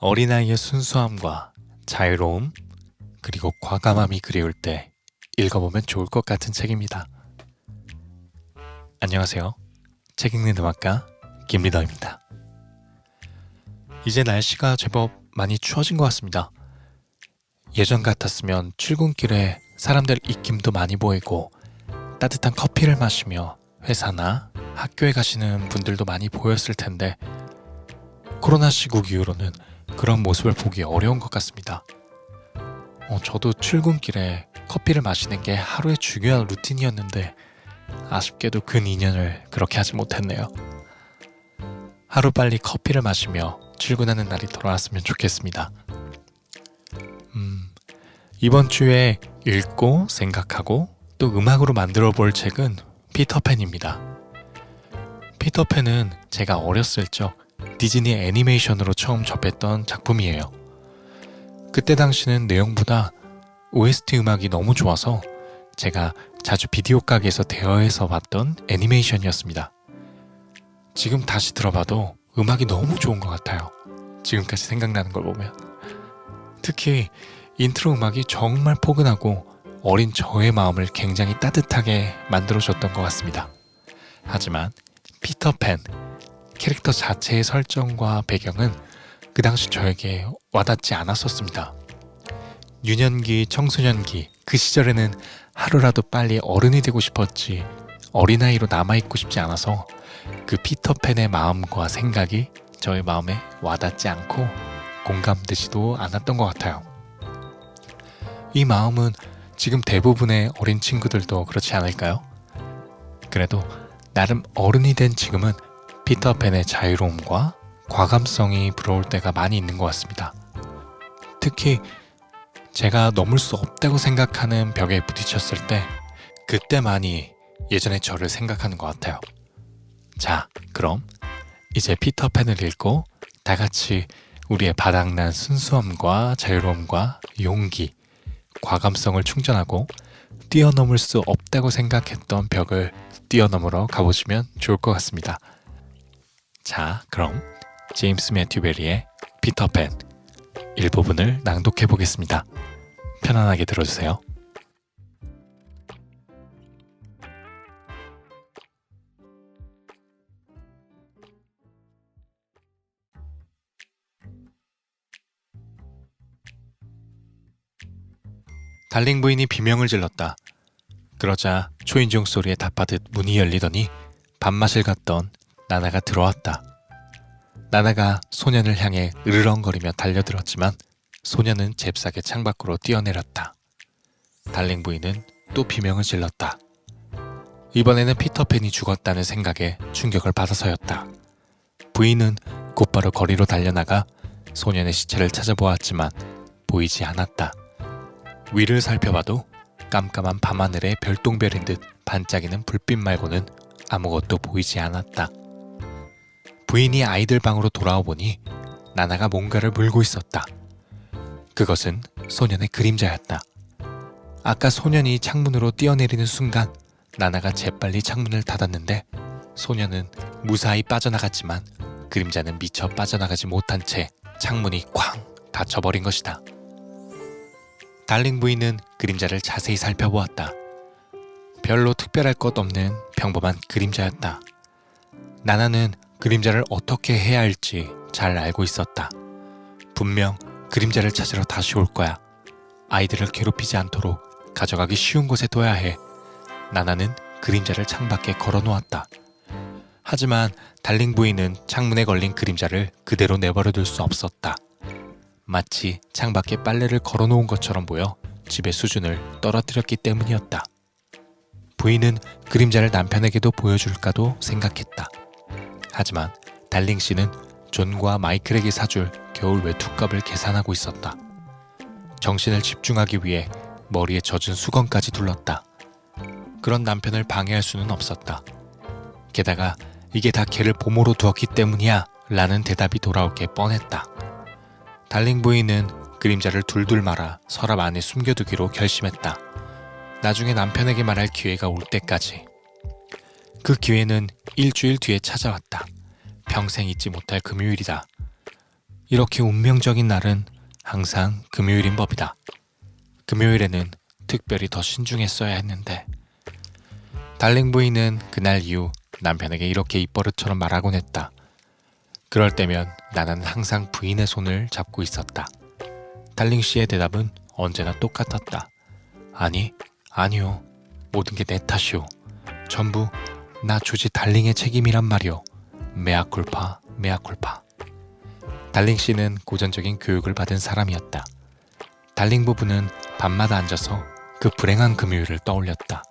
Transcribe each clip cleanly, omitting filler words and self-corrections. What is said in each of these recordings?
어린아이의 순수함과 자유로움, 그리고 과감함이 그리울 때 읽어보면 좋을 것 같은 책입니다. 안녕하세요. 책 읽는 음악가 김리더입니다. 이제 날씨가 제법 많이 추워진 것 같습니다. 예전 같았으면 출근길에 사람들 입김도 많이 보이고 따뜻한 커피를 마시며 회사나 학교에 가시는 분들도 많이 보였을 텐데 코로나 시국 이후로는 그런 모습을 보기 어려운 것 같습니다. 저도 출근길에 커피를 마시는 게 하루의 중요한 루틴이었는데 아쉽게도 근 2년을 그렇게 하지 못했네요. 하루빨리 커피를 마시며 출근하는 날이 돌아왔으면 좋겠습니다. 이번 주에 읽고 생각하고 또 음악으로 만들어 볼 책은 피터팬입니다. 피터팬은 제가 어렸을 적 디즈니 애니메이션으로 처음 접했던 작품이에요. 그때 당시는 내용보다 OST 음악이 너무 좋아서 제가 자주 비디오 가게에서 대여해서 봤던 애니메이션이었습니다. 지금 다시 들어봐도 음악이 너무 좋은 것 같아요. 지금까지 생각나는 걸 보면. 특히 인트로 음악이 정말 포근하고 어린 저의 마음을 굉장히 따뜻하게 만들어줬던 것 같습니다. 하지만 피터팬 캐릭터 자체의 설정과 배경은 그 당시 저에게 와닿지 않았었습니다. 유년기, 청소년기 그 시절에는 하루라도 빨리 어른이 되고 싶었지 어린아이로 남아있고 싶지 않아서 그 피터팬의 마음과 생각이 저의 마음에 와닿지 않고 공감되지도 않았던 것 같아요. 이 마음은 지금 대부분의 어린 친구들도 그렇지 않을까요? 그래도 나름 어른이 된 지금은 피터팬의 자유로움과 과감성이 부러울 때가 많이 있는 것 같습니다. 특히 제가 넘을 수 없다고 생각하는 벽에 부딪혔을 때 그때 많이 예전의 저를 생각하는 것 같아요. 자, 그럼 이제 피터팬을 읽고 다 같이 우리의 바닥난 순수함과 자유로움과 용기, 과감성을 충전하고 뛰어넘을 수 없다고 생각했던 벽을 뛰어넘으러 가보시면 좋을 것 같습니다. 자, 그럼 제임스 매튜 베리의 피터팬 일부분을 낭독해 보겠습니다. 편안하게 들어주세요. 달링 부인이 비명을 질렀다. 그러자 초인종 소리에 답하듯 문이 열리더니 밥맛을 갔던 나나가 들어왔다. 나나가 소년을 향해 으르렁거리며 달려들었지만 소년은 잽싸게 창밖으로 뛰어내렸다. 달링 부인은 또 비명을 질렀다. 이번에는 피터팬이 죽었다는 생각에 충격을 받아서였다. 부인은 곧바로 거리로 달려나가 소년의 시체를 찾아보았지만 보이지 않았다. 위를 살펴봐도 깜깜한 밤하늘에 별똥별인 듯 반짝이는 불빛 말고는 아무것도 보이지 않았다. 부인이 아이들 방으로 돌아와 보니 나나가 뭔가를 물고 있었다. 그것은 소년의 그림자였다. 아까 소년이 창문으로 뛰어내리는 순간 나나가 재빨리 창문을 닫았는데 소년은 무사히 빠져나갔지만 그림자는 미처 빠져나가지 못한 채 창문이 쾅 닫혀버린 것이다. 달링 부인은 그림자를 자세히 살펴보았다. 별로 특별할 것 없는 평범한 그림자였다. 나나는 그림자를 어떻게 해야 할지 잘 알고 있었다. 분명 그림자를 찾으러 다시 올 거야. 아이들을 괴롭히지 않도록 가져가기 쉬운 곳에 둬야 해. 나나는 그림자를 창밖에 걸어놓았다. 하지만 달링 부인은 창문에 걸린 그림자를 그대로 내버려둘 수 없었다. 마치 창밖에 빨래를 걸어놓은 것처럼 보여 집의 수준을 떨어뜨렸기 때문이었다. 부인은 그림자를 남편에게도 보여줄까도 생각했다. 하지만 달링 씨는 존과 마이클에게 사줄 겨울 외투값을 계산하고 있었다. 정신을 집중하기 위해 머리에 젖은 수건까지 둘렀다. 그런 남편을 방해할 수는 없었다. 게다가 이게 다 걔를 보모로 두었기 때문이야 라는 대답이 돌아올 게 뻔했다. 달링 부인은 그림자를 둘둘 말아 서랍 안에 숨겨두기로 결심했다. 나중에 남편에게 말할 기회가 올 때까지. 그 기회는 일주일 뒤에 찾아왔다. 평생 잊지 못할 금요일이다. 이렇게 운명적인 날은 항상 금요일인 법이다. 금요일에는 특별히 더 신중했어야 했는데. 달링 부인은 그날 이후 남편에게 이렇게 입버릇처럼 말하곤 했다. 그럴 때면 나는 항상 부인의 손을 잡고 있었다. 달링 씨의 대답은 언제나 똑같았다. 아니요. 모든 게 내 탓이오. 전부 나 조지 달링의 책임이란 말이오. 메아쿨파. 달링 씨는 고전적인 교육을 받은 사람이었다. 달링 부부는 밤마다 앉아서 그 불행한 금요일을 떠올렸다.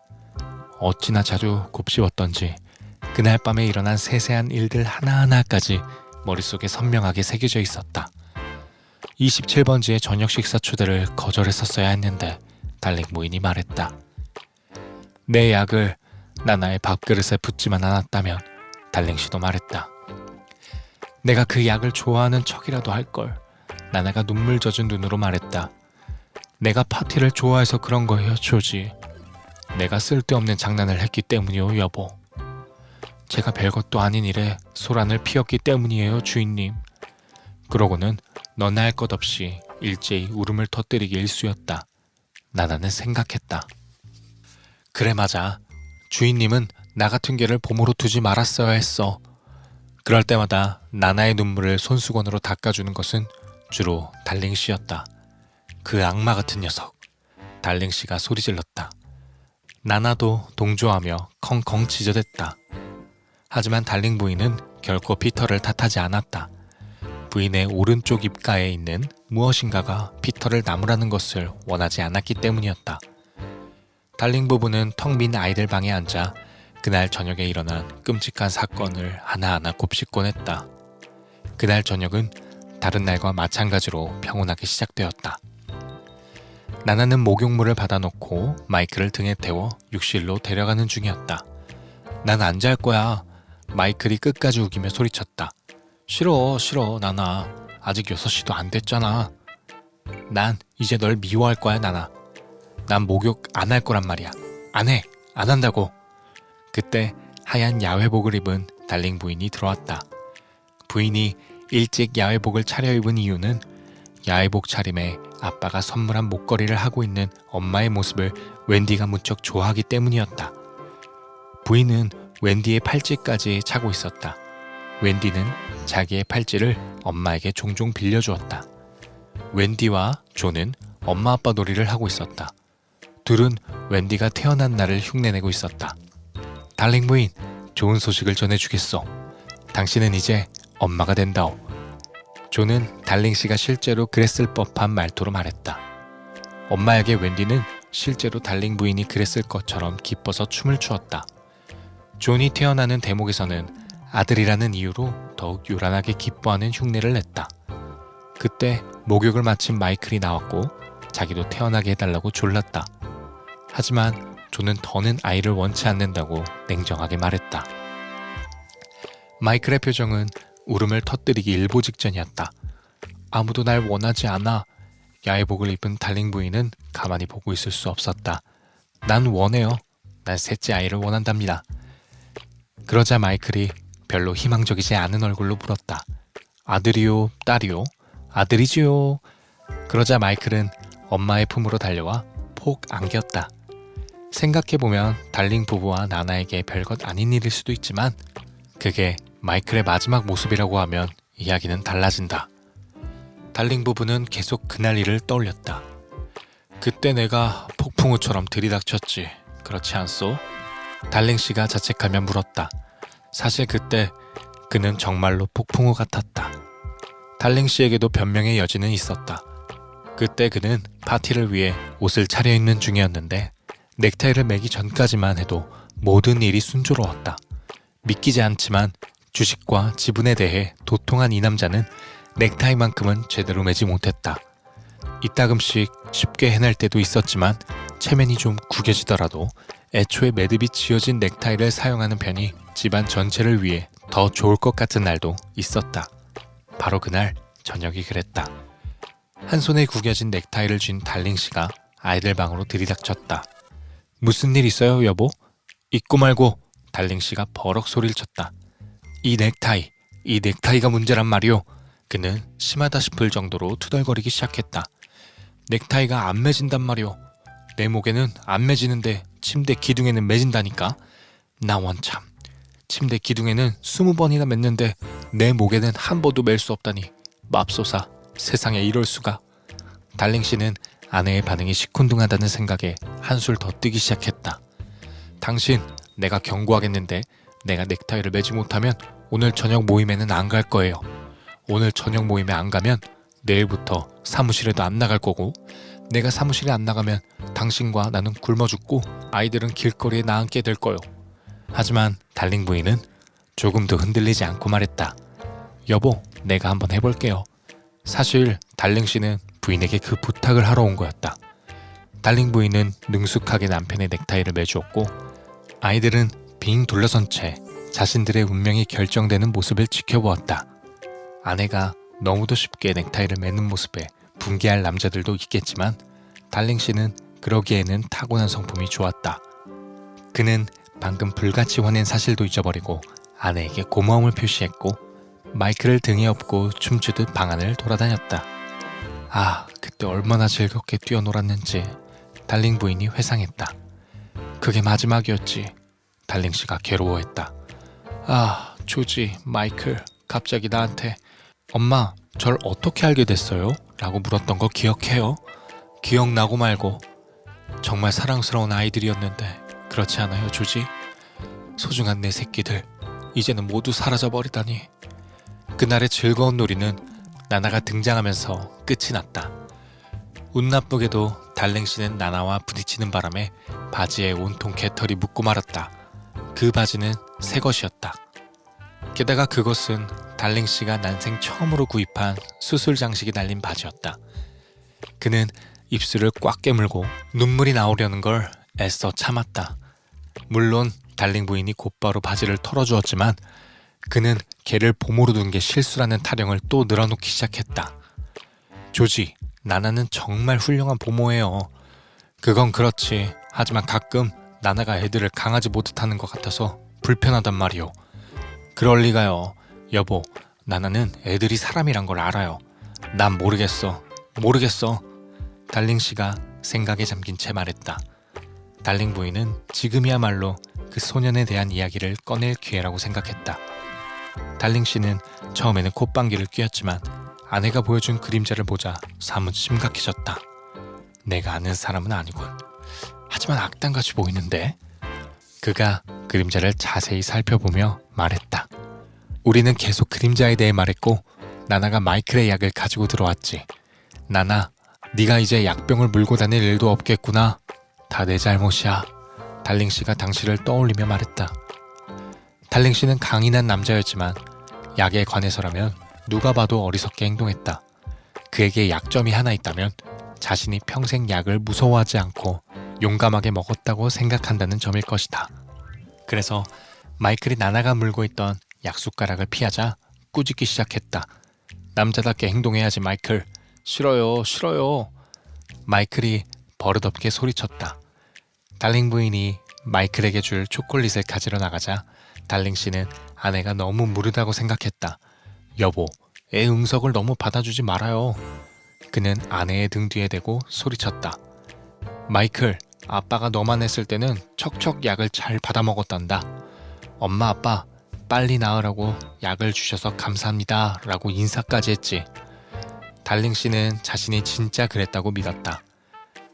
어찌나 자주 곱씹었던지 그날 밤에 일어난 세세한 일들 하나하나까지 머릿속에 선명하게 새겨져 있었다. 27번지의 저녁 식사 초대를 거절했었어야 했는데 달링 부인이 말했다. 내 약을 나나의 밥그릇에 붓지만 않았다면. 달링 씨도 말했다. 내가 그 약을 좋아하는 척이라도 할걸. 나나가 눈물 젖은 눈으로 말했다. 내가 파티를 좋아해서 그런 거예요, 조지. 내가 쓸데없는 장난을 했기 때문이요, 여보. 제가 별것도 아닌 일에 소란을 피웠기 때문이에요, 주인님. 그러고는 너나 할 것 없이 일제히 울음을 터뜨리기 일쑤였다. 나나는 생각했다. 그래 맞아. 주인님은 나 같은 개를 보모로 두지 말았어야 했어. 그럴 때마다 나나의 눈물을 손수건으로 닦아주는 것은 주로 달링 씨였다. 그 악마 같은 녀석. 달링 씨가 소리질렀다. 나나도 동조하며 컹컹 지저댔다. 하지만 달링 부인은 결코 피터를 탓하지 않았다. 부인의 오른쪽 입가에 있는 무엇인가가 피터를 나무라는 것을 원하지 않았기 때문이었다. 달링 부부는 텅 빈 아이들 방에 앉아 그날 저녁에 일어난 끔찍한 사건을 하나하나 곱씹곤 했다. 그날 저녁은 다른 날과 마찬가지로 평온하게 시작되었다. 나나는 목욕물을 받아놓고 마이클을 등에 태워 욕실로 데려가는 중이었다. 난 안 잘 거야. 마이클이 끝까지 우기며 소리쳤다. 싫어 나나. 아직 6시도 안 됐잖아. 난 이제 널 미워할 거야 나나. 난 목욕 안 할 거란 말이야. 안 해. 안 한다고. 그때 하얀 야외복을 입은 달링 부인이 들어왔다. 부인이 일찍 야외복을 차려입은 이유는 야외복 차림에 아빠가 선물한 목걸이를 하고 있는 엄마의 모습을 웬디가 무척 좋아하기 때문이었다. 부인은 웬디의 팔찌까지 차고 있었다. 웬디는 자기의 팔찌를 엄마에게 종종 빌려주었다. 웬디와 존은 엄마 아빠 놀이를 하고 있었다. 둘은 웬디가 태어난 날을 흉내내고 있었다. 달링 부인, 좋은 소식을 전해주겠소. 당신은 이제 엄마가 된다오. 존은 달링 씨가 실제로 그랬을 법한 말투로 말했다. 엄마에게 웬디는 실제로 달링 부인이 그랬을 것처럼 기뻐서 춤을 추었다. 존이 태어나는 대목에서는 아들이라는 이유로 더욱 요란하게 기뻐하는 흉내를 냈다. 그때 목욕을 마친 마이클이 나왔고 자기도 태어나게 해달라고 졸랐다. 하지만 존은 더는 아이를 원치 않는다고 냉정하게 말했다. 마이클의 표정은 울음을 터뜨리기 일보 직전이었다. 아무도 날 원하지 않아. 야외복을 입은 달링 부인은 가만히 보고 있을 수 없었다. 난 원해요. 난 셋째 아이를 원한답니다. 그러자 마이클이 별로 희망적이지 않은 얼굴로 물었다. 아들이요? 딸이요? 아들이지요. 그러자 마이클은 엄마의 품으로 달려와 폭 안겼다. 생각해보면 달링 부부와 나나에게 별것 아닌 일일 수도 있지만 그게 마이클의 마지막 모습이라고 하면 이야기는 달라진다. 달링 부부는 계속 그날 일을 떠올렸다. 그때 내가 폭풍우처럼 들이닥쳤지. 그렇지 않소? 달링 씨가 자책하며 물었다. 사실 그때 그는 정말로 폭풍우 같았다. 달링 씨에게도 변명의 여지는 있었다. 그때 그는 파티를 위해 옷을 차려입는 중이었는데 넥타이를 매기 전까지만 해도 모든 일이 순조로웠다. 믿기지 않지만 주식과 지분에 대해 도통한 이 남자는 넥타이만큼은 제대로 매지 못했다. 이따금씩 쉽게 해낼 때도 있었지만 체면이 좀 구겨지더라도 애초에 매듭이 지어진 넥타이를 사용하는 편이 집안 전체를 위해 더 좋을 것 같은 날도 있었다. 바로 그날 저녁이 그랬다. 한 손에 구겨진 넥타이를 쥔 달링 씨가 아이들 방으로 들이닥쳤다. 무슨 일 있어요, 여보? 있고 말고. 달링 씨가 버럭 소리를 쳤다. 이 넥타이가 문제란 말이오. 그는 심하다 싶을 정도로 투덜거리기 시작했다. 넥타이가 안 매진단 말이오. 내 목에는 안 매지는데 침대 기둥에는 매진다니까. 나 원참. 침대 기둥에는 20번이나 맸는데 내 목에는 한 번도 맬 수 없다니. 맙소사. 세상에 이럴 수가. 달링씨는 아내의 반응이 시큰둥하다는 생각에 한술 더 뜨기 시작했다. 당신, 내가 경고하겠는데 내가 넥타이를 매지 못하면 오늘 저녁 모임에는 안 갈 거예요. 오늘 저녁 모임에 안 가면 내일부터 사무실에도 안 나갈 거고, 내가 사무실에 안 나가면 당신과 나는 굶어 죽고 아이들은 길거리에 나앉게 될 거요. 하지만 달링 부인은 조금도 흔들리지 않고 말했다. 여보, 내가 한번 해볼게요. 사실 달링 씨는 부인에게 그 부탁을 하러 온 거였다. 달링 부인은 능숙하게 남편의 넥타이를 매주었고, 아이들은 빙 둘러선 채 자신들의 운명이 결정되는 모습을 지켜보았다. 아내가 너무도 쉽게 넥타이를 매는 모습에 분개할 남자들도 있겠지만 달링 씨는 그러기에는 타고난 성품이 좋았다. 그는 방금 불같이 화낸 사실도 잊어버리고 아내에게 고마움을 표시했고, 마이크를 등에 업고 춤추듯 방 안을 돌아다녔다. 아, 그때 얼마나 즐겁게 뛰어놀았는지 달링 부인이 회상했다. 그게 마지막이었지. 달링 씨가 괴로워했다. 아, 조지, 마이클, 갑자기 나한테 엄마, 절 어떻게 알게 됐어요? 라고 물었던 거 기억해요? 기억나고 말고. 정말 사랑스러운 아이들이었는데 그렇지 않아요, 조지? 소중한 내 새끼들, 이제는 모두 사라져버리다니. 그날의 즐거운 놀이는 나나가 등장하면서 끝이 났다. 운 나쁘게도 달랭 씨는 나나와 부딪히는 바람에 바지에 온통 개털이 묻고 말았다. 그 바지는 새 것이었다. 게다가 그것은 달랭 씨가 난생 처음으로 구입한 수술 장식이 달린 바지였다. 그는 입술을 꽉 깨물고 눈물이 나오려는 걸 애써 참았다. 물론 달링 부인이 곧바로 바지를 털어주었지만 그는 개를 보모로 둔 게 실수라는 타령을 또 늘어놓기 시작했다. 조지, 나나는 정말 훌륭한 보모예요. 그건 그렇지. 하지만 가끔 나나가 애들을 강아지 보듯 하는 것 같아서 불편하단 말이오. 그럴 리가요. 여보, 나나는 애들이 사람이란 걸 알아요. 난 모르겠어. 달링 씨가 생각에 잠긴 채 말했다. 달링 부인은 지금이야말로 그 소년에 대한 이야기를 꺼낼 기회라고 생각했다. 달링 씨는 처음에는 콧방귀를 뀌었지만 아내가 보여준 그림자를 보자 사뭇 심각해졌다. 내가 아는 사람은 아니군. 하지만 악당같이 보이는데? 그가 그림자를 자세히 살펴보며 말했다. 우리는 계속 그림자에 대해 말했고 나나가 마이클의 약을 가지고 들어왔지. 나나, 네가 이제 약병을 물고 다닐 일도 없겠구나. 다 내 잘못이야. 달링 씨가 당시를 떠올리며 말했다. 달링 씨는 강인한 남자였지만 약에 관해서라면 누가 봐도 어리석게 행동했다. 그에게 약점이 하나 있다면 자신이 평생 약을 무서워하지 않고 용감하게 먹었다고 생각한다는 점일 것이다. 그래서 마이클이 나나가 물고 있던 약숟가락을 피하자 꾸짖기 시작했다. 남자답게 행동해야지, 마이클. 싫어요. 마이클이 버릇없게 소리쳤다. 달링 부인이 마이클에게 줄 초콜릿을 가지러 나가자 달링 씨는 아내가 너무 무르다고 생각했다. 여보, 애 응석을 너무 받아주지 말아요. 그는 아내의 등 뒤에 대고 소리쳤다. 마이클, 아빠가 너만 했을 때는 척척 약을 잘 받아 먹었단다. 엄마, 아빠, 빨리 나으라고 약을 주셔서 감사합니다 라고 인사까지 했지. 달링 씨는 자신이 진짜 그랬다고 믿었다.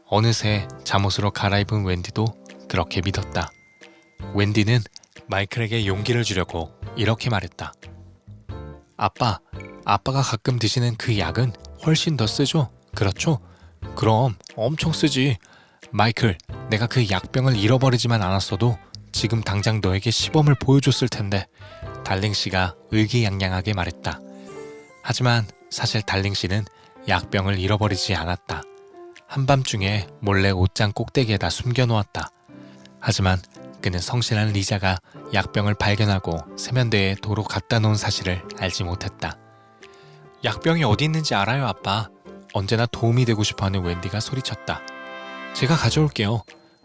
어느새 잠옷으로 갈아입은 웬디도 그렇게 믿었다. 웬디는 마이클에게 용기를 주려고 이렇게 말했다. 아빠가 가끔 드시는 그 약은 훨씬 더 쓰죠? 그렇죠? 그럼 엄청 쓰지. 마이클, 내가 그 약병을 잃어버리지만 않았어도 지금 당장 너에게 시범을 보여줬을 텐데. 달링 씨가 의기양양하게 말했다. 하지만 사실 달링 씨는 약병을 잃어버리지 않았다. 한밤중에 몰래 옷장 꼭대기에다 숨겨놓았다. 하지만 그는 성실한 리자가 약병을 발견하고 세면대에 도로 갖다 놓은 사실을 알지 못했다. 약병이 어디 있는지 알아요, 아빠. 언제나 도움이 되고 싶어하는 웬디가 소리쳤다. 제가 가져올게요.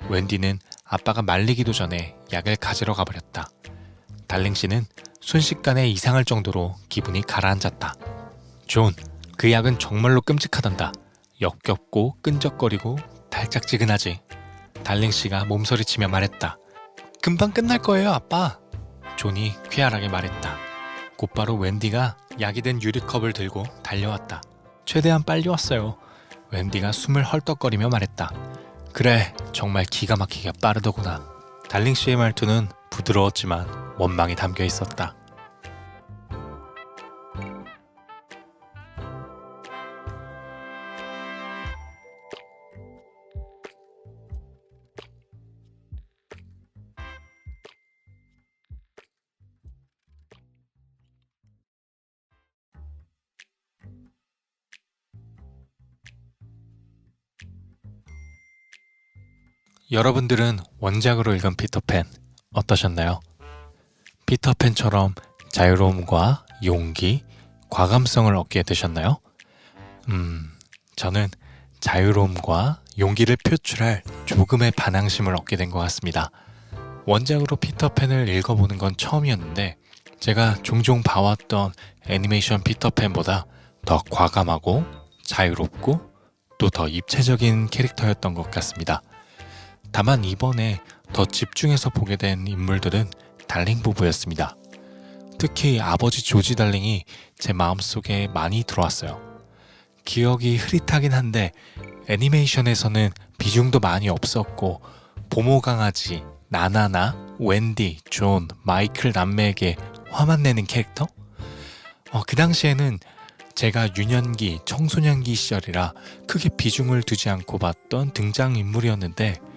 웬디는 아빠가 말리기도 전에 약을 가지러 가버렸다. 달링 씨는 순식간에 이상할 정도로 기분이 가라앉았다. 존, 그 약은 정말로 끔찍하단다. 역겹고 끈적거리고 달짝지근하지. 달링씨가 몸서리치며 말했다. 금방 끝날 거예요, 아빠. 존이 쾌활하게 말했다. 곧바로 웬디가 약이 된 유리컵을 들고 달려왔다. 최대한 빨리 왔어요. 웬디가 숨을 헐떡거리며 말했다. 그래, 정말 기가 막히게 빠르더구나. 달링씨의 말투는 부드러웠지만 원망이 담겨 있었다. 여러분들은 원작으로 읽은 피터팬 어떠셨나요? 피터팬처럼 자유로움과 용기, 과감성을 얻게 되셨나요? 저는 자유로움과 용기를 표출할 조금의 반항심을 얻게 된 것 같습니다. 원작으로 피터팬을 읽어보는 건 처음이었는데 제가 종종 봐왔던 애니메이션 피터팬보다 더 과감하고 자유롭고 또 더 입체적인 캐릭터였던 것 같습니다. 다만 이번에 더 집중해서 보게 된 인물들은 달링 부부였습니다. 특히 아버지 조지 달링이 제 마음속에 많이 들어왔어요. 기억이 흐릿하긴 한데 애니메이션에서는 비중도 많이 없었고 보모 강아지, 나나나, 웬디, 존, 마이클 남매에게 화만 내는 캐릭터? 그 당시에는 제가 유년기, 청소년기 시절이라 크게 비중을 두지 않고 봤던 등장인물이었는데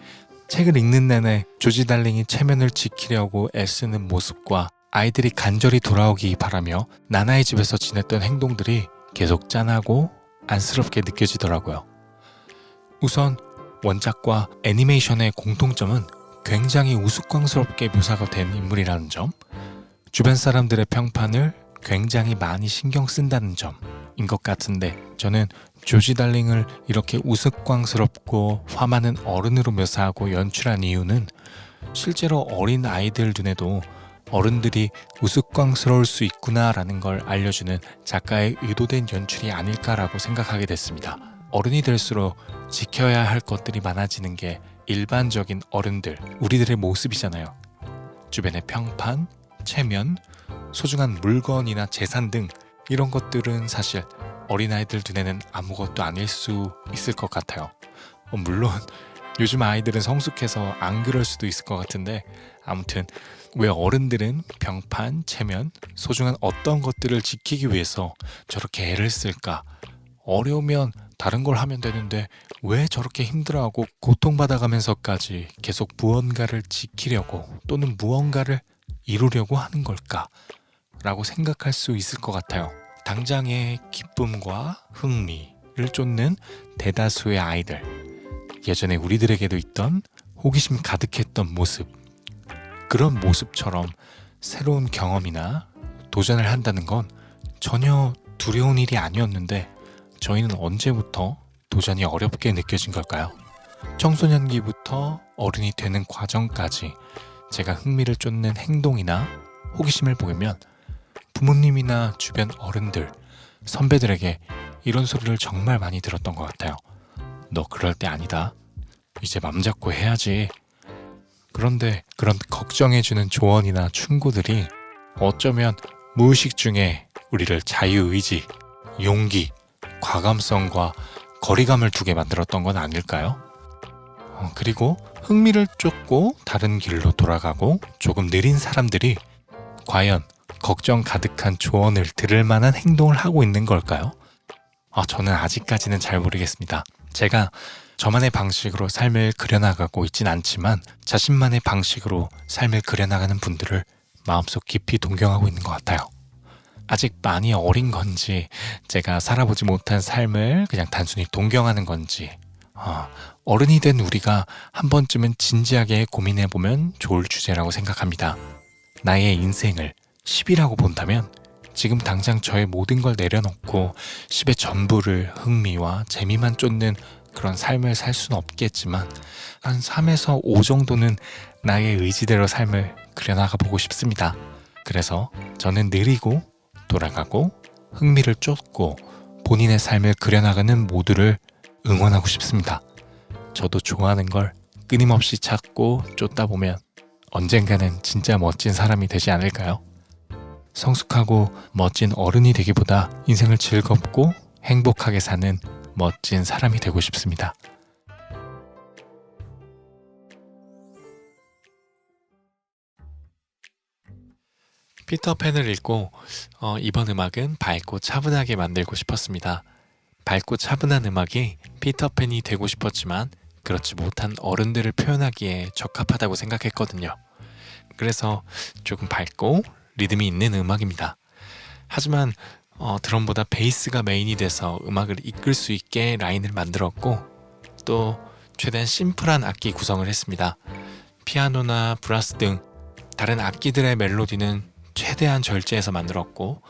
책을 읽는 내내 조지 달링이 체면을 지키려고 애쓰는 모습과 아이들이 간절히 돌아오기 바라며 나나의 집에서 지냈던 행동들이 계속 짠하고 안쓰럽게 느껴지더라고요. 우선 원작과 애니메이션의 공통점은 굉장히 우스꽝스럽게 묘사가 된 인물이라는 점, 주변 사람들의 평판을 굉장히 많이 신경 쓴다는 점인 것 같은데 저는 조지 달링을 이렇게 우스꽝스럽고 화 많은 어른으로 묘사하고 연출한 이유는 실제로 어린 아이들 눈에도 어른들이 우스꽝스러울 수 있구나라는 걸 알려주는 작가의 의도된 연출이 아닐까라고 생각하게 됐습니다. 어른이 될수록 지켜야 할 것들이 많아지는 게 일반적인 어른들, 우리들의 모습이잖아요. 주변의 평판, 체면, 소중한 물건이나 재산 등 이런 것들은 사실 어린아이들 눈에는 아무것도 아닐 수 있을 것 같아요. 물론 요즘 아이들은 성숙해서 안 그럴 수도 있을 것 같은데 아무튼 왜 어른들은 평판, 체면, 소중한 어떤 것들을 지키기 위해서 저렇게 애를 쓸까? 어려우면 다른 걸 하면 되는데 왜 저렇게 힘들어하고 고통받아가면서까지 계속 무언가를 지키려고 또는 무언가를 이루려고 하는 걸까? 라고 생각할 수 있을 것 같아요. 당장의 기쁨과 흥미를 쫓는 대다수의 아이들, 예전에 우리들에게도 있던 호기심 가득했던 모습, 그런 모습처럼 새로운 경험이나 도전을 한다는 건 전혀 두려운 일이 아니었는데 저희는 언제부터 도전이 어렵게 느껴진 걸까요? 청소년기부터 어른이 되는 과정까지 제가 흥미를 쫓는 행동이나 호기심을 보이면 부모님이나 주변 어른들, 선배들에게 이런 소리를 정말 많이 들었던 것 같아요. 너 그럴 때 아니다. 이제 맘 잡고 해야지. 그런데 그런 걱정해주는 조언이나 충고들이 어쩌면 무의식 중에 우리를 자유의지, 용기, 과감성과 거리감을 두게 만들었던 건 아닐까요? 그리고 흥미를 쫓고 다른 길로 돌아가고 조금 느린 사람들이 과연 걱정 가득한 조언을 들을 만한 행동을 하고 있는 걸까요? 저는 아직까지는 잘 모르겠습니다. 제가 저만의 방식으로 삶을 그려나가고 있진 않지만 자신만의 방식으로 삶을 그려나가는 분들을 마음속 깊이 동경하고 있는 것 같아요. 아직 많이 어린 건지 제가 살아보지 못한 삶을 그냥 단순히 동경하는 건지 어른이 된 우리가 한 번쯤은 진지하게 고민해보면 좋을 주제라고 생각합니다. 나의 인생을 10이라고 본다면 지금 당장 저의 모든 걸 내려놓고 10의 전부를 흥미와 재미만 쫓는 그런 삶을 살 수는 없겠지만 한 3에서 5 정도는 나의 의지대로 삶을 그려나가 보고 싶습니다. 그래서 저는 느리고 돌아가고 흥미를 쫓고 본인의 삶을 그려나가는 모두를 응원하고 싶습니다. 저도 좋아하는 걸 끊임없이 찾고 쫓다 보면 언젠가는 진짜 멋진 사람이 되지 않을까요? 성숙하고 멋진 어른이 되기보다 인생을 즐겁고 행복하게 사는 멋진 사람이 되고 싶습니다. 피터팬을 읽고 이번 음악은 밝고 차분하게 만들고 싶었습니다. 밝고 차분한 음악이 피터팬이 되고 싶었지만 그렇지 못한 어른들을 표현하기에 적합하다고 생각했거든요. 그래서 조금 밝고 리듬이 있는 음악입니다. 하지만 드럼보다 베이스가 메인이 돼서 음악을 이끌 수 있게 라인을 만들었고 또 최대한 심플한 악기 구성을 했습니다. 피아노나 브라스 등 다른 악기들의 멜로디는 최대한 절제해서 만들었고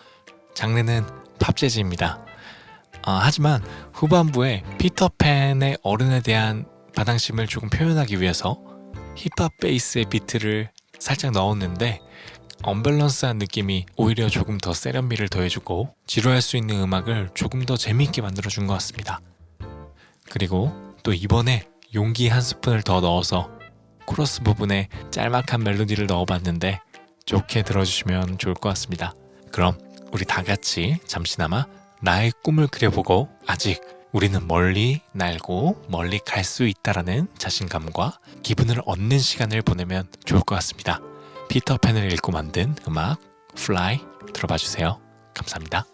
장르는 팝 재즈입니다. 하지만 후반부에 피터팬의 어른에 대한 바당심을 조금 표현하기 위해서 힙합 베이스의 비트를 살짝 넣었는데 언밸런스한 느낌이 오히려 조금 더 세련미를 더해주고 지루할 수 있는 음악을 조금 더 재미있게 만들어준 것 같습니다. 그리고 또 이번에 용기 한 스푼을 더 넣어서 코러스 부분에 짤막한 멜로디를 넣어봤는데 좋게 들어주시면 좋을 것 같습니다. 그럼 우리 다 같이 잠시나마 나의 꿈을 그려보고 아직 우리는 멀리 날고 멀리 갈 수 있다라는 자신감과 기분을 얻는 시간을 보내면 좋을 것 같습니다. 피터팬을 읽고 만든 음악 Fly 들어봐 주세요. 감사합니다.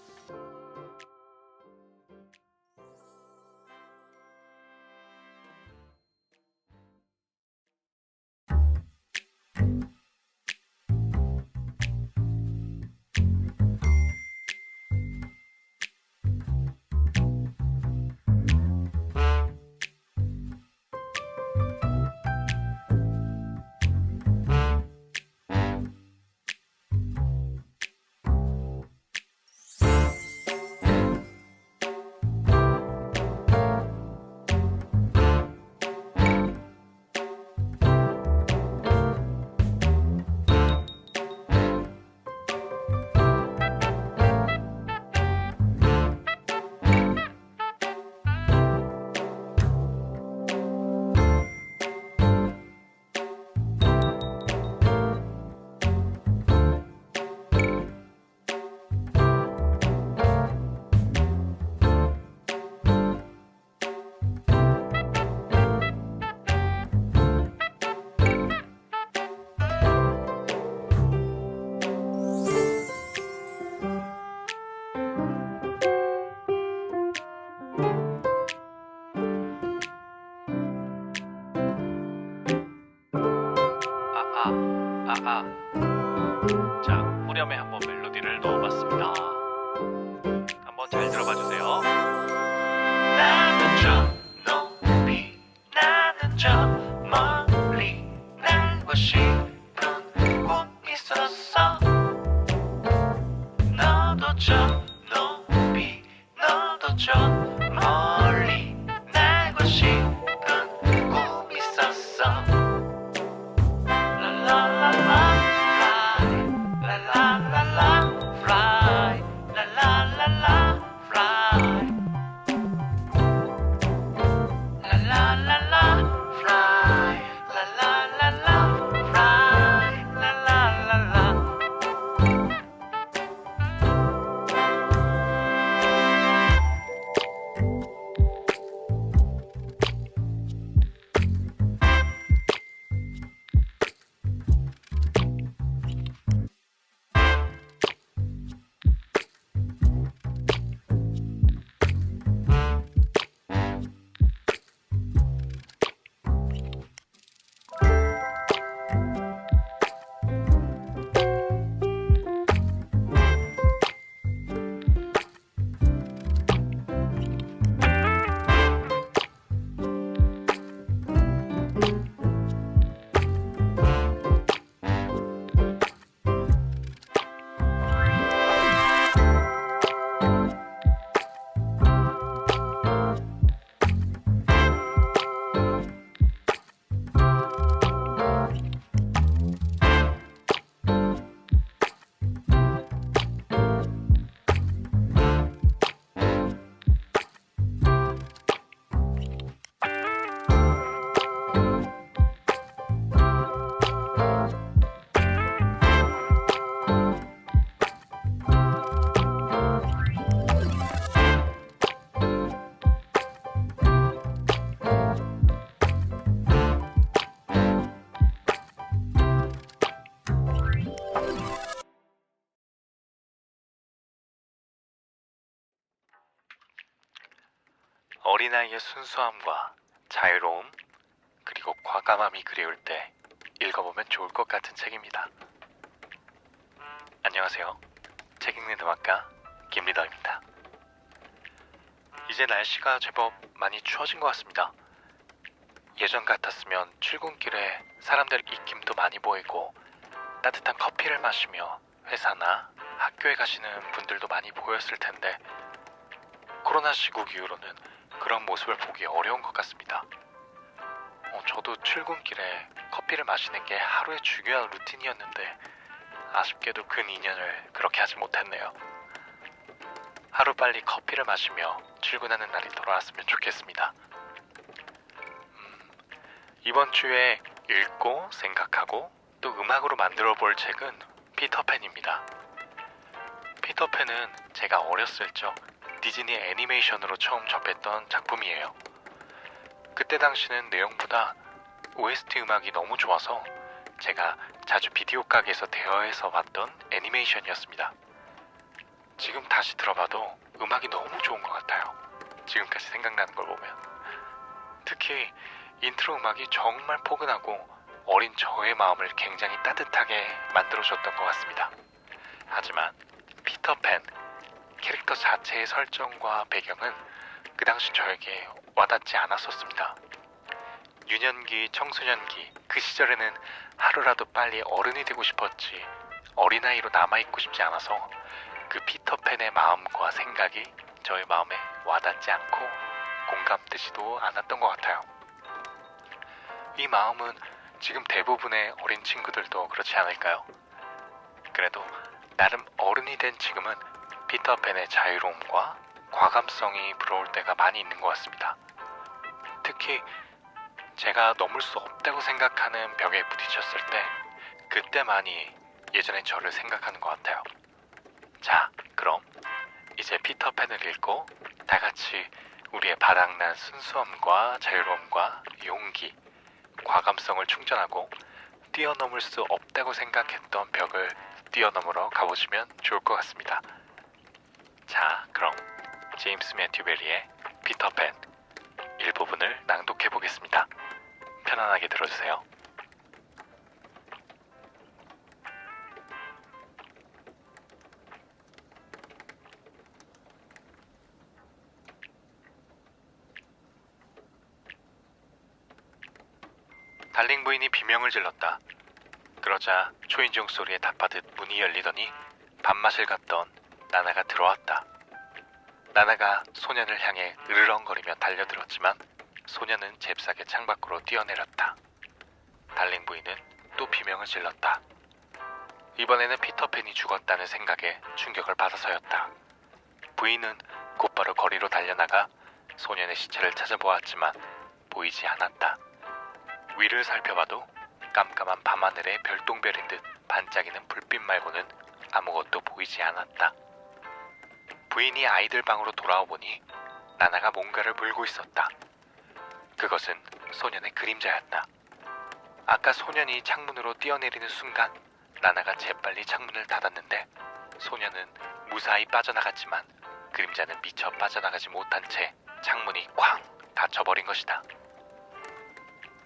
자, 후렴에 한번 멜로디를 넣어봤습니다. 한번 잘 들어봐주세요. 나는 저 높이 나는 저 멀리 날고 싶은 꿈 있었어. 너도 저 높이 너도 저 멀리 날고 싶은 꿈 있었어. 어린아이의 순수함과 자유로움, 그리고 과감함이 그리울 때 읽어보면 좋을 것 같은 책입니다. 안녕하세요. 책 읽는 음악가 김리더입니다. 이제 날씨가 제법 많이 추워진 것 같습니다. 예전 같았으면 출근길에 사람들 입김도 많이 보이고 따뜻한 커피를 마시며 회사나 학교에 가시는 분들도 많이 보였을 텐데 코로나 시국 이후로는 그런 모습을 보기 어려운 것 같습니다. 저도 출근길에 커피를 마시는 게 하루의 중요한 루틴이었는데 아쉽게도 근 2년을 그렇게 하지 못했네요. 하루빨리 커피를 마시며 출근하는 날이 돌아왔으면 좋겠습니다. 이번 주에 읽고 생각하고 또 음악으로 만들어 볼 책은 피터팬입니다. 피터팬은 제가 어렸을 적 디즈니 애니메이션으로 처음 접했던 작품이에요. 그때 당시는 내용보다 OST 음악이 너무 좋아서 제가 자주 비디오 가게에서 대여해서 봤던 애니메이션이었습니다. 지금 다시 들어봐도 음악이 너무 좋은 것 같아요. 지금까지 생각나는 걸 보면. 특히 인트로 음악이 정말 포근하고 어린 저의 마음을 굉장히 따뜻하게 만들어줬던 것 같습니다. 하지만 피터팬 캐릭터 자체의 설정과 배경은 그 당시 저에게 와닿지 않았었습니다. 유년기, 청소년기 그 시절에는 하루라도 빨리 어른이 되고 싶었지 어린아이로 남아있고 싶지 않아서 그 피터팬의 마음과 생각이 저의 마음에 와닿지 않고 공감되지도 않았던 것 같아요. 이 마음은 지금 대부분의 어린 친구들도 그렇지 않을까요? 그래도 나름 어른이 된 지금은 피터팬의 자유로움과 과감성이 부러울 때가 많이 있는 것 같습니다. 특히 제가 넘을 수 없다고 생각하는 벽에 부딪혔을 때 그때만이 예전의 저를 생각하는 것 같아요. 자, 그럼 이제 피터팬을 읽고 다 같이 우리의 바닥난 순수함과 자유로움과 용기, 과감성을 충전하고 뛰어넘을 수 없다고 생각했던 벽을 뛰어넘으러 가보시면 좋을 것 같습니다. 자, 그럼 제임스 매튜 베리의 피터팬 일부분을 낭독해 보겠습니다. 편안하게 들어주세요. 달링 부인이 비명을 질렀다. 그러자 초인종 소리에 답하듯 문이 열리더니 밥맛을 갔던 나나가 들어왔다. 나나가 소년을 향해 으르렁거리며 달려들었지만 소년은 잽싸게 창밖으로 뛰어내렸다. 달링 부인은 또 비명을 질렀다. 이번에는 피터팬이 죽었다는 생각에 충격을 받아서였다. 부인은 곧바로 거리로 달려나가 소년의 시체를 찾아보았지만 보이지 않았다. 위를 살펴봐도 깜깜한 밤하늘에 별똥별인 듯 반짝이는 불빛 말고는 아무것도 보이지 않았다. 부인이 아이들 방으로 돌아와 보니 나나가 뭔가를 물고 있었다. 그것은 소년의 그림자였다. 아까 소년이 창문으로 뛰어내리는 순간 나나가 재빨리 창문을 닫았는데 소년은 무사히 빠져나갔지만 그림자는 미처 빠져나가지 못한 채 창문이 쾅 닫혀버린 것이다.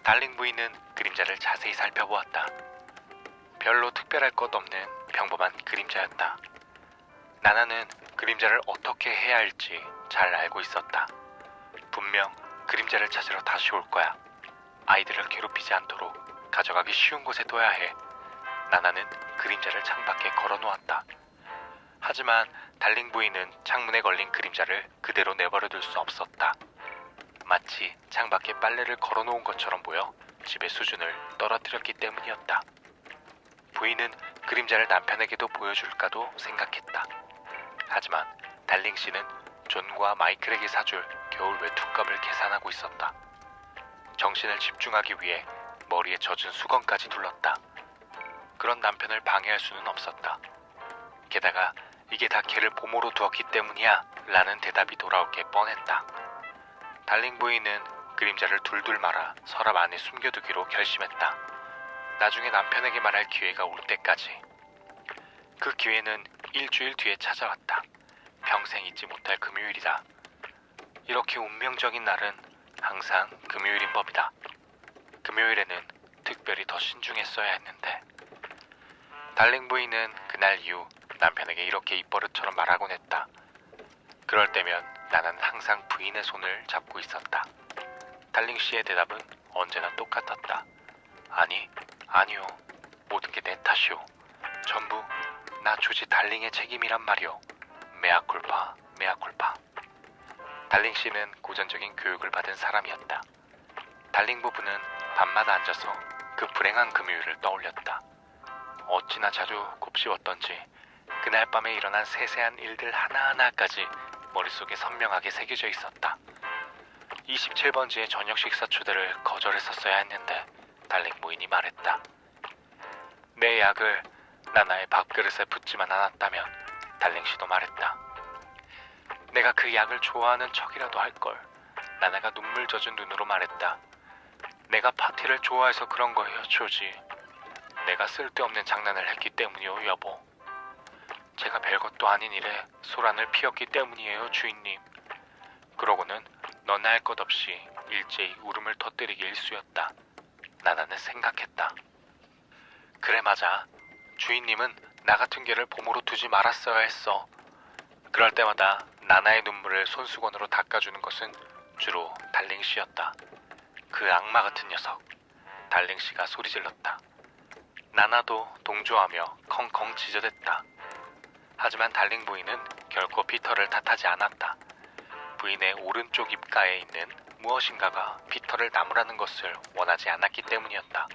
달링 부인은 그림자를 자세히 살펴보았다. 별로 특별할 것 없는 평범한 그림자였다. 나나는 그림자를 어떻게 해야 할지 잘 알고 있었다. 분명 그림자를 찾으러 다시 올 거야. 아이들을 괴롭히지 않도록 가져가기 쉬운 곳에 둬야 해. 나나는 그림자를 창밖에 걸어놓았다. 하지만 달링 부인은 창문에 걸린 그림자를 그대로 내버려둘 수 없었다. 마치 창밖에 빨래를 걸어놓은 것처럼 보여 집의 수준을 떨어뜨렸기 때문이었다. 부인은 그림자를 남편에게도 보여줄까도 생각했다. 하지만 달링 씨는 존과 마이클에게 사줄 겨울 외투값을 계산하고 있었다. 정신을 집중하기 위해 머리에 젖은 수건까지 둘렀다. 그런 남편을 방해할 수는 없었다. 게다가 이게 다 걔를 보모로 두었기 때문이야 라는 대답이 돌아올 게 뻔했다. 달링 부인은 그림자를 둘둘 말아 서랍 안에 숨겨두기로 결심했다. 나중에 남편에게 말할 기회가 올 때까지. 그 기회는 일주일 뒤에 찾아왔다. 평생 잊지 못할 금요일이다. 이렇게 운명적인 날은 항상 금요일인 법이다. 금요일에는 특별히 더 신중했어야 했는데 달링 부인은 그날 이후 남편에게 이렇게 입버릇처럼 말하곤 했다. 그럴 때면 나는 항상 부인의 손을 잡고 있었다. 달링 씨의 대답은 언제나 똑같았다. 아니요. 모든 게 내 탓이오. 전부 나 조지 달링의 책임이란 말이오. 메아culpa. 달링 씨는 고전적인 교육을 받은 사람이었다. 달링 부부는 밤마다 앉아서 그 불행한 금요일을 떠올렸다. 어찌나 자주 곱씹었던지 그날 밤에 일어난 세세한 일들 하나하나까지 머릿속에 선명하게 새겨져 있었다. 27번지의 저녁 식사 초대를 거절했었어야 했는데 달링 부인이 말했다. 내 약을 나나의 밥그릇에 붓지만 않았다면 달링 씨도 말했다. 내가 그 약을 좋아하는 척이라도 할걸. 나나가 눈물 젖은 눈으로 말했다. 내가 파티를 좋아해서 그런 거예요, 조지. 내가 쓸데없는 장난을 했기 때문이요, 여보. 제가 별것도 아닌 일에 소란을 피웠기 때문이에요, 주인님. 그러고는 너나 할 것 없이 일제히 울음을 터뜨리기 일쑤였다. 나나는 생각했다. 그래 맞아. 주인님은 나 같은 개를 보모로 두지 말았어야 했어. 그럴 때마다 나나의 눈물을 손수건으로 닦아주는 것은 주로 달링 씨였다. 그 악마 같은 녀석. 달링 씨가 소리질렀다. 나나도 동조하며 컹컹 지저댔다. 하지만 달링 부인은 결코 피터를 탓하지 않았다. 부인의 오른쪽 입가에 있는 무엇인가가 피터를 나무라는 것을 원하지 않았기 때문이었다.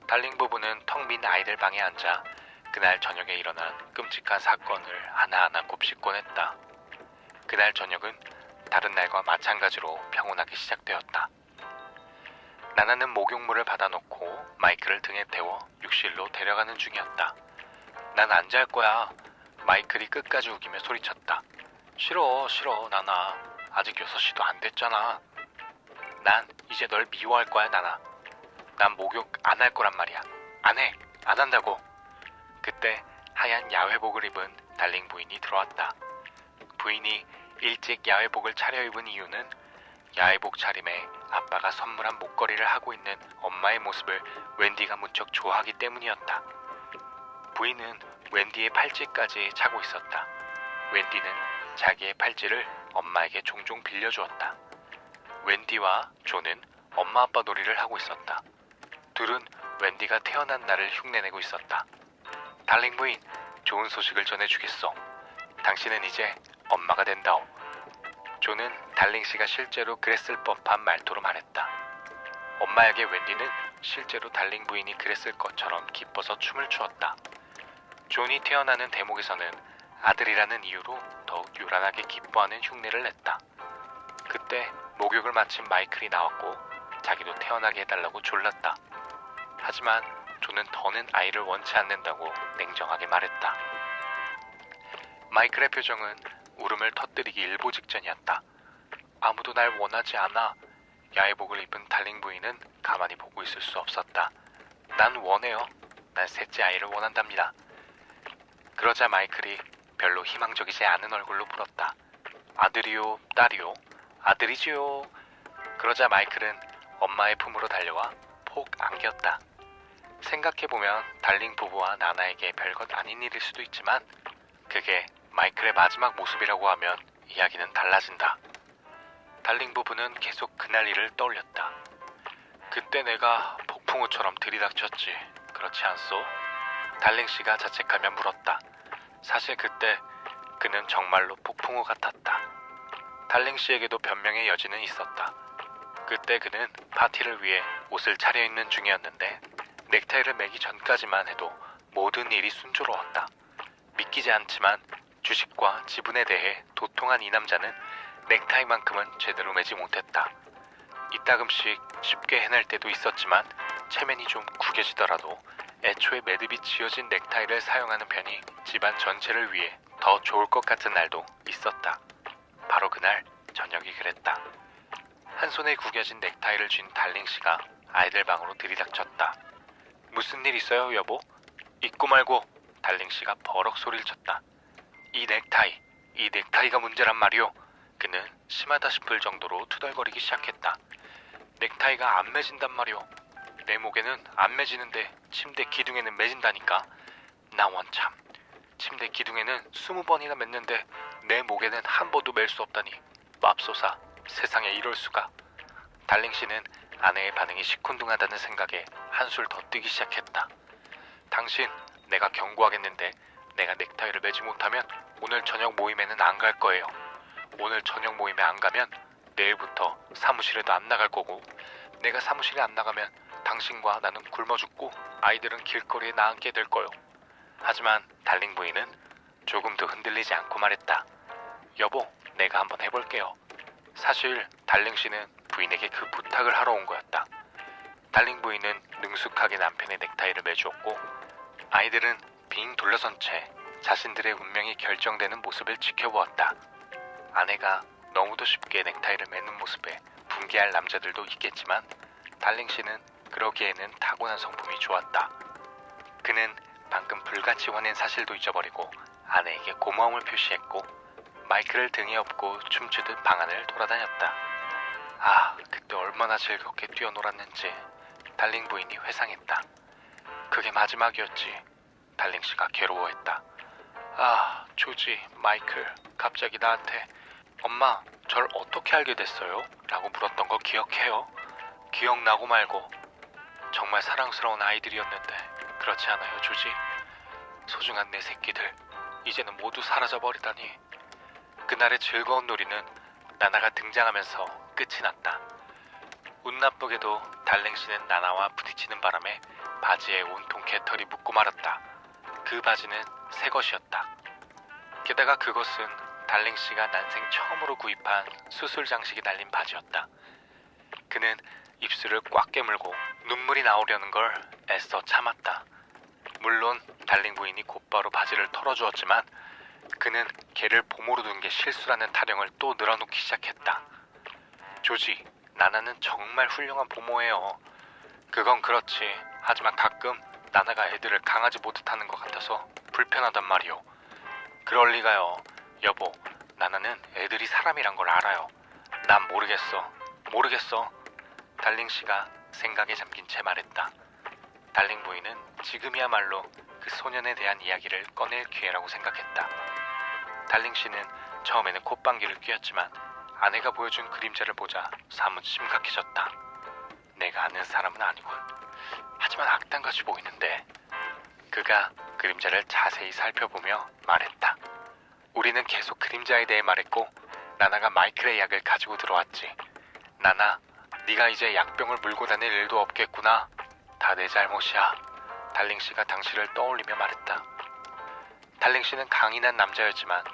달링 부부는 텅 빈 아이들 방에 앉아 그날 저녁에 일어난 끔찍한 사건을 하나하나 곱씹곤 했다. 그날 저녁은 다른 날과 마찬가지로 평온하게 시작되었다. 나나는 목욕물을 받아놓고 마이클을 등에 태워 욕실로 데려가는 중이었다. 난 안 잘 거야. 마이클이 끝까지 우기며 소리쳤다. 싫어 나나. 아직 6시도 안 됐잖아. 난 이제 널 미워할 거야 나나. 난 목욕 안 할 거란 말이야. 안 해. 안 한다고. 그때 하얀 야외복을 입은 달링 부인이 들어왔다. 부인이 일찍 야외복을 차려입은 이유는 야외복 차림에 아빠가 선물한 목걸이를 하고 있는 엄마의 모습을 웬디가 무척 좋아하기 때문이었다. 부인은 웬디의 팔찌까지 차고 있었다. 웬디는 자기의 팔찌를 엄마에게 종종 빌려주었다. 웬디와 조는 엄마 아빠 놀이를 하고 있었다. 둘은 웬디가 태어난 날을 흉내내고 있었다. 달링 부인, 좋은 소식을 전해주겠소. 당신은 이제 엄마가 된다오. 조는 달링 씨가 실제로 그랬을 법한 말투로 말했다. 엄마에게 웬디는 실제로 달링 부인이 그랬을 것처럼 기뻐서 춤을 추었다. 존이 태어나는 대목에서는 아들이라는 이유로 더욱 요란하게 기뻐하는 흉내를 냈다. 그때 목욕을 마친 마이클이 나왔고 자기도 태어나게 해달라고 졸랐다. 하지만 존은 더는 아이를 원치 않는다고 냉정하게 말했다. 마이클의 표정은 울음을 터뜨리기 일보 직전이었다. 아무도 날 원하지 않아. 야외복을 입은 달링 부인은 가만히 보고 있을 수 없었다. 난 원해요. 난 셋째 아이를 원한답니다. 그러자 마이클이 별로 희망적이지 않은 얼굴로 물었다. 아들이요? 딸이요? 아들이지요. 그러자 마이클은 엄마의 품으로 달려와 폭 안겼다. 생각해보면 달링 부부와 나나에게 별것 아닌 일일 수도 있지만 그게 마이클의 마지막 모습이라고 하면 이야기는 달라진다. 달링 부부는 계속 그날 일을 떠올렸다. 그때 내가 폭풍우처럼 들이닥쳤지. 그렇지 않소? 달링 씨가 자책하며 물었다. 사실 그때 그는 정말로 폭풍우 같았다. 달링 씨에게도 변명의 여지는 있었다. 그때 그는 파티를 위해 옷을 차려입는 중이었는데 넥타이를 매기 전까지만 해도 모든 일이 순조로웠다. 믿기지 않지만 주식과 지분에 대해 도통한 이 남자는 넥타이만큼은 제대로 매지 못했다. 이따금씩 쉽게 해낼 때도 있었지만 체면이 좀 구겨지더라도 애초에 매듭이 지어진 넥타이를 사용하는 편이 집안 전체를 위해 더 좋을 것 같은 날도 있었다. 바로 그날 저녁이 그랬다. 한 손에 구겨진 넥타이를 쥔 달링 씨가 아이들 방으로 들이닥쳤다. 무슨 일 있어요, 여보? 있고 말고. 달링 씨가 버럭 소리를 쳤다. 이 넥타이가 문제란 말이오. 그는 심하다 싶을 정도로 투덜거리기 시작했다. 넥타이가 안 매진단 말이오. 내 목에는 안 매지는데 침대 기둥에는 매진다니까. 나 원참. 침대 기둥에는 20번이나 맸는데 내 목에는 한 번도 맬 수 없다니. 맙소사, 세상에 이럴 수가. 달링 씨는 아내의 반응이 시큰둥하다는 생각에 한술 더 뜨기 시작했다. 당신, 내가 경고하겠는데 내가 넥타이를 매지 못하면 오늘 저녁 모임에는 안 갈 거예요. 오늘 저녁 모임에 안 가면 내일부터 사무실에도 안 나갈 거고, 내가 사무실에 안 나가면 당신과 나는 굶어 죽고 아이들은 길거리에 나앉게 될 거요. 하지만 달링 부인은 조금도 흔들리지 않고 말했다. 여보, 내가 한번 해볼게요. 사실 달링 씨는 부인에게 그 부탁을 하러 온 거였다. 달링 부인은 능숙하게 남편의 넥타이를 매주었고, 아이들은 빙 둘러선 채 자신들의 운명이 결정되는 모습을 지켜보았다. 아내가 너무도 쉽게 넥타이를 매는 모습에 분개할 남자들도 있겠지만 달링 씨는 그러기에는 타고난 성품이 좋았다. 그는 방금 불같이 화낸 사실도 잊어버리고 아내에게 고마움을 표시했고, 마이크를 등에 업고 춤추듯 방 안을 돌아다녔다. 아, 그때 얼마나 즐겁게 뛰어놀았는지 달링 부인이 회상했다. 그게 마지막이었지. 달링 씨가 괴로워했다. 아, 조지, 마이클, 갑자기 나한테 엄마, 절 어떻게 알게 됐어요? 라고 물었던 거 기억해요? 기억나고 말고. 정말 사랑스러운 아이들이었는데 그렇지 않아요, 조지? 소중한 내 새끼들, 이제는 모두 사라져버리다니. 그날의 즐거운 놀이는 나나가 등장하면서 끝이 났다. 운 나쁘게도 달랭 씨는 나나와 부딪히는 바람에 바지에 온통 개털이 묻고 말았다. 그 바지는 새 것이었다. 게다가 그것은 달랭 씨가 난생 처음으로 구입한 수술 장식이 달린 바지였다. 그는 입술을 꽉 깨물고 눈물이 나오려는 걸 애써 참았다. 물론 달링 부인이 곧바로 바지를 털어주었지만 그는 걔를 보모로 둔 게 실수라는 타령을 또 늘어놓기 시작했다. 조지, 나나는 정말 훌륭한 보모예요. 그건 그렇지. 하지만 가끔 나나가 애들을 강아지 보듯 하는 것 같아서 불편하단 말이오. 그럴 리가요. 여보, 나나는 애들이 사람이란 걸 알아요. 난 모르겠어. 달링 씨가 생각에 잠긴 채 말했다. 달링 부인은 지금이야말로 그 소년에 대한 이야기를 꺼낼 기회라고 생각했다. 달링 씨는 처음에는 콧방귀를 뀌었지만 아내가 보여준 그림자를 보자 사뭇 심각해졌다. 내가 아는 사람은 아니군. 하지만 악당같이 보이는데. 그가 그림자를 자세히 살펴보며 말했다. 우리는 계속 그림자에 대해 말했고 나나가 마이클의 약을 가지고 들어왔지. 나나, 네가 이제 약병을 물고 다닐 일도 없겠구나. 다 내 잘못이야. 달링 씨가 당시를 떠올리며 말했다. 달링 씨는 강인한 남자였지만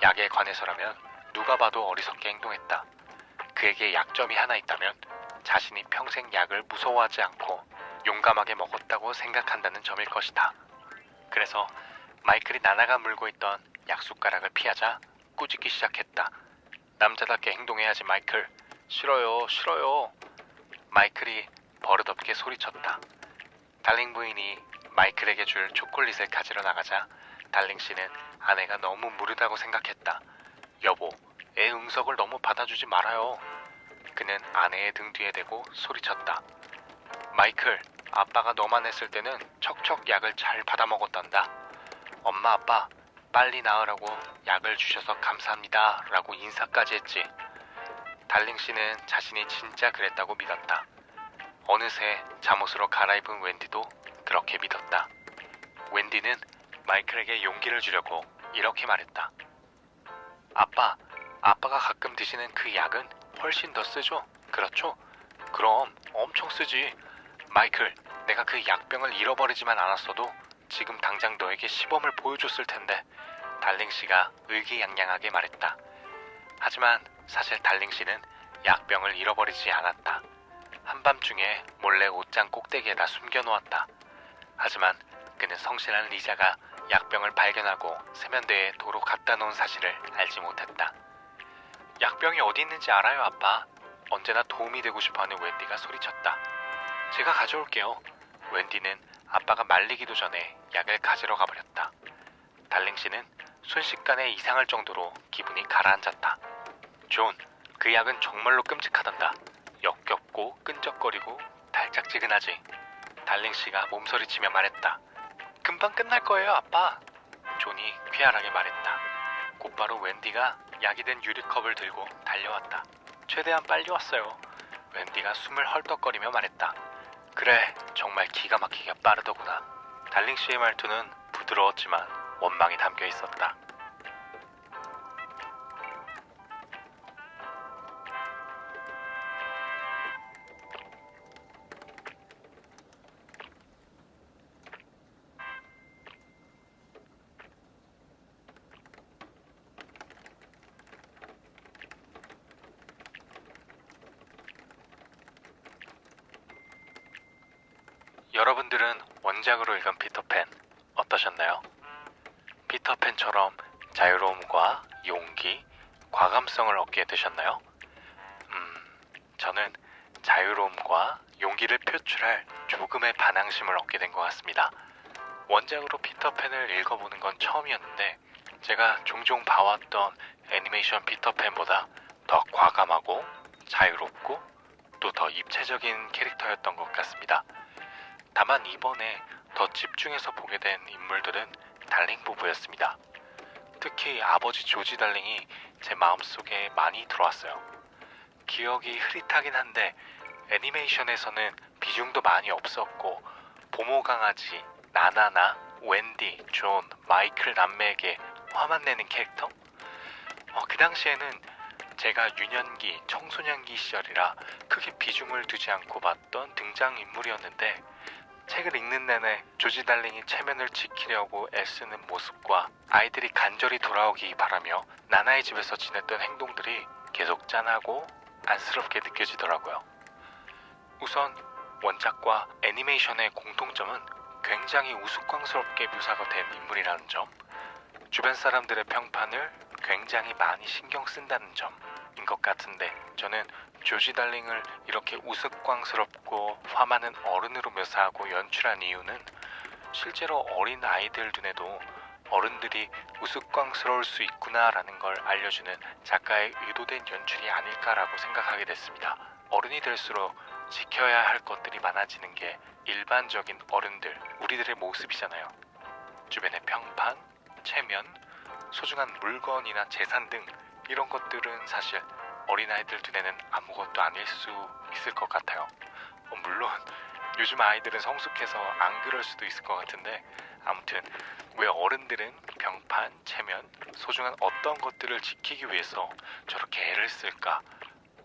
약에 관해서라면 누가 봐도 어리석게 행동했다. 그에게 약점이 하나 있다면 자신이 평생 약을 무서워하지 않고 용감하게 먹었다고 생각한다는 점일 것이다. 그래서 마이클이 나나가 물고 있던 약숟가락을 피하자 꾸짖기 시작했다. 남자답게 행동해야지, 마이클. 싫어요. 마이클이 버릇없게 소리쳤다. 달링 부인이 마이클에게 줄 초콜릿을 가지러 나가자 달링 씨는 아내가 너무 무르다고 생각했다. 여보, 애 응석을 너무 받아주지 말아요. 그는 아내의 등 뒤에 대고 소리쳤다. 마이클, 아빠가 너만 했을 때는 척척 약을 잘 받아 먹었단다. 엄마, 아빠, 빨리 나으라고 약을 주셔서 감사합니다 라고 인사까지 했지. 달링 씨는 자신이 진짜 그랬다고 믿었다. 어느새 잠옷으로 갈아입은 웬디도 그렇게 믿었다. 웬디는 마이클에게 용기를 주려고 이렇게 말했다. 아빠가 가끔 드시는 그 약은 훨씬 더 쓰죠? 그렇죠? 그럼 엄청 쓰지. 마이클, 내가 그 약병을 잃어버리지만 않았어도 지금 당장 너에게 시범을 보여줬을 텐데. 달링 씨가 의기양양하게 말했다. 하지만 사실 달링 씨는 약병을 잃어버리지 않았다. 한밤중에 몰래 옷장 꼭대기에다 숨겨놓았다. 하지만 그는 성실한 리자가 약병을 발견하고 세면대에 도로 갖다 놓은 사실을 알지 못했다. 약병이 어디 있는지 알아요, 아빠. 언제나 도움이 되고 싶어하는 웬디가 소리쳤다. 제가 가져올게요. 웬디는 아빠가 말리기도 전에 약을 가지러 가버렸다. 달링 씨는 순식간에 이상할 정도로 기분이 가라앉았다. 존, 그 약은 정말로 끔찍하단다. 역겹고 끈적거리고 달짝지근하지. 달링씨가 몸서리치며 말했다. 금방 끝날 거예요, 아빠. 존이 쾌활하게 말했다. 곧바로 웬디가 약이 된 유리컵을 들고 달려왔다. 최대한 빨리 왔어요. 웬디가 숨을 헐떡거리며 말했다. 그래, 정말 기가 막히게 빠르더구나. 달링씨의 말투는 부드러웠지만 원망이 담겨 있었다. 여러분들은 원작으로 읽은 피터팬 어떠셨나요? 피터팬처럼 자유로움과 용기, 과감성을 얻게 되셨나요? 저는 자유로움과 용기를 표출할 조금의 반항심을 얻게 된 것 같습니다. 원작으로 피터팬을 읽어보는 건 처음이었는데 제가 종종 봐왔던 애니메이션 피터팬보다 더 과감하고 자유롭고 또 더 입체적인 캐릭터였던 것 같습니다. 다만 이번에 더 집중해서 보게 된 인물들은 달링 부부였습니다. 특히 아버지 조지 달링이 제 마음속에 많이 들어왔어요. 기억이 흐릿하긴 한데 애니메이션에서는 비중도 많이 없었고 보모 강아지, 나나나, 웬디, 존, 마이클 남매에게 화만 내는 캐릭터? 그 당시에는 제가 유년기, 청소년기 시절이라 크게 비중을 두지 않고 봤던 등장인물이었는데 책을 읽는 내내 조지 달링이 체면을 지키려고 애쓰는 모습과 아이들이 간절히 돌아오기 바라며 나나의 집에서 지냈던 행동들이 계속 짠하고 안쓰럽게 느껴지더라고요. 우선 원작과 애니메이션의 공통점은 굉장히 우스꽝스럽게 묘사가 된 인물이라는 점, 주변 사람들의 평판을 굉장히 많이 신경 쓴다는 점인 것 같은데 저는 조지 달링을 이렇게 우스꽝스럽고 화 많은 어른으로 묘사하고 연출한 이유는 실제로 어린 아이들 눈에도 어른들이 우스꽝스러울 수 있구나라는 걸 알려주는 작가의 의도된 연출이 아닐까라고 생각하게 됐습니다. 어른이 될수록 지켜야 할 것들이 많아지는 게 일반적인 어른들, 우리들의 모습이잖아요. 주변의 평판, 체면, 소중한 물건이나 재산 등 이런 것들은 사실 어린아이들 눈에는 아무것도 아닐 수 있을 것 같아요. 물론 요즘 아이들은 성숙해서 안 그럴 수도 있을 것 같은데 아무튼 왜 어른들은 평판, 체면, 소중한 어떤 것들을 지키기 위해서 저렇게 애를 쓸까?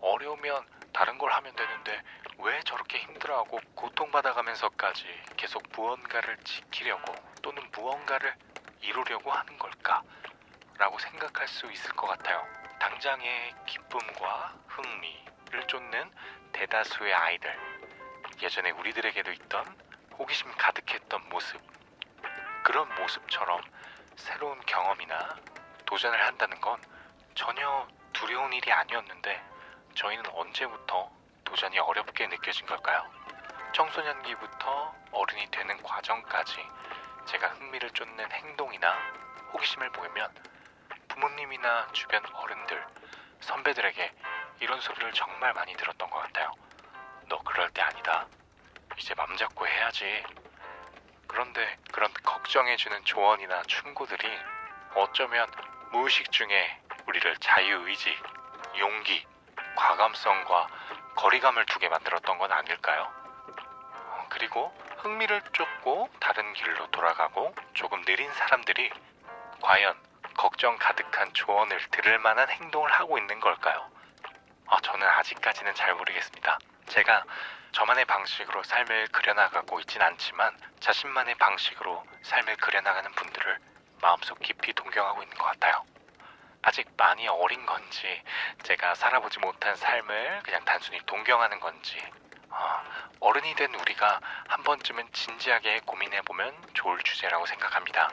어려우면 다른 걸 하면 되는데 왜 저렇게 힘들어하고 고통받아가면서까지 계속 무언가를 지키려고 또는 무언가를 이루려고 하는 걸까? 라고 생각할 수 있을 것 같아요. 당장의 기쁨과 흥미를 쫓는 대다수의 아이들, 예전에 우리들에게도 있던 호기심 가득했던 모습, 그런 모습처럼 새로운 경험이나 도전을 한다는 건 전혀 두려운 일이 아니었는데 저희는 언제부터 도전이 어렵게 느껴진 걸까요? 청소년기부터 어른이 되는 과정까지 제가 흥미를 쫓는 행동이나 호기심을 보이면 부모님이나 주변 어른들, 선배들에게 이런 소리를 정말 많이 들었던 것 같아요. 너 그럴 때 아니다. 이제 맘 잡고 해야지. 그런데 그런 걱정해주는 조언이나 충고들이 어쩌면 무의식 중에 우리를 자유의지, 용기, 과감성과 거리감을 두게 만들었던 건 아닐까요? 그리고 흥미를 쫓고 다른 길로 돌아가고 조금 느린 사람들이 과연 걱정 가득한 조언을 들을 만한 행동을 하고 있는 걸까요? 저는 아직까지는 잘 모르겠습니다. 제가 저만의 방식으로 삶을 그려나가고 있진 않지만 자신만의 방식으로 삶을 그려나가는 분들을 마음속 깊이 동경하고 있는 것 같아요. 아직 많이 어린 건지 제가 살아보지 못한 삶을 그냥 단순히 동경하는 건지 어른이 된 우리가 한 번쯤은 진지하게 고민해보면 좋을 주제라고 생각합니다.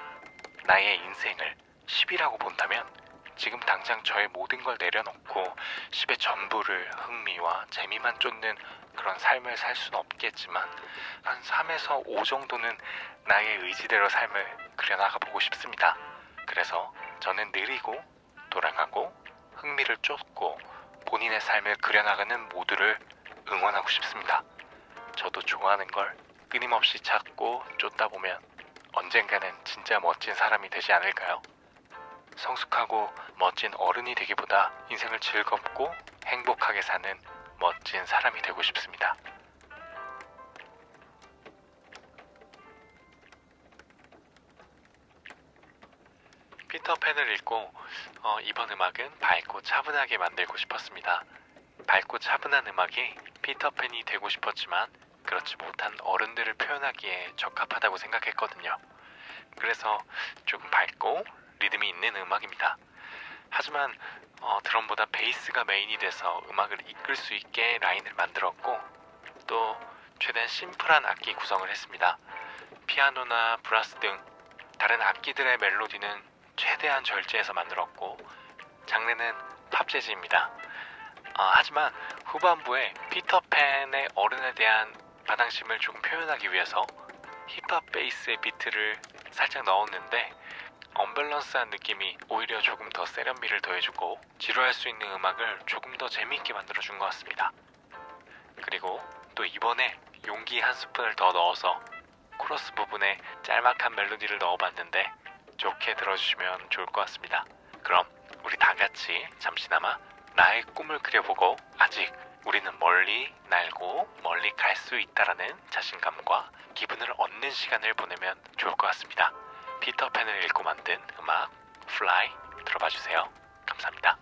나의 인생을 10이라고 본다면 지금 당장 저의 모든 걸 내려놓고 10의 전부를 흥미와 재미만 쫓는 그런 삶을 살 수는 없겠지만 한 3에서 5 정도는 나의 의지대로 삶을 그려나가 보고 싶습니다. 그래서 저는 느리고 돌아가고 흥미를 쫓고 본인의 삶을 그려나가는 모두를 응원하고 싶습니다. 저도 좋아하는 걸 끊임없이 찾고 쫓다 보면 언젠가는 진짜 멋진 사람이 되지 않을까요? 성숙하고 멋진 어른이 되기보다 인생을 즐겁고 행복하게 사는 멋진 사람이 되고 싶습니다. 피터팬을 읽고 이번 음악은 밝고 차분하게 만들고 싶었습니다. 밝고 차분한 음악이 피터팬이 되고 싶었지만 그렇지 못한 어른들을 표현하기에 적합하다고 생각했거든요. 그래서 조금 밝고 리듬이 있는 음악입니다. 하지만 드럼보다 베이스가 메인이 돼서 음악을 이끌 수 있게 라인을 만들었고 또 최대한 심플한 악기 구성을 했습니다. 피아노나 브라스 등 다른 악기들의 멜로디는 최대한 절제해서 만들었고 장르는 팝 재즈입니다. 하지만 후반부에 피터팬의 어른에 대한 바당심을 조금 표현하기 위해서 힙합 베이스의 비트를 살짝 넣었는데 언밸런스한 느낌이 오히려 조금 더 세련미를 더해주고 지루할 수 있는 음악을 조금 더 재미있게 만들어준 것 같습니다. 그리고 또 이번에 용기 한 스푼을 더 넣어서 코러스 부분에 짤막한 멜로디를 넣어봤는데 좋게 들어주시면 좋을 것 같습니다. 그럼 우리 다 같이 잠시나마 나의 꿈을 그려보고 아직 우리는 멀리 날고 멀리 갈 수 있다라는 자신감과 기분을 얻는 시간을 보내면 좋을 것 같습니다. 피터팬을 읽고 만든 음악 Fly 들어봐 주세요. 감사합니다.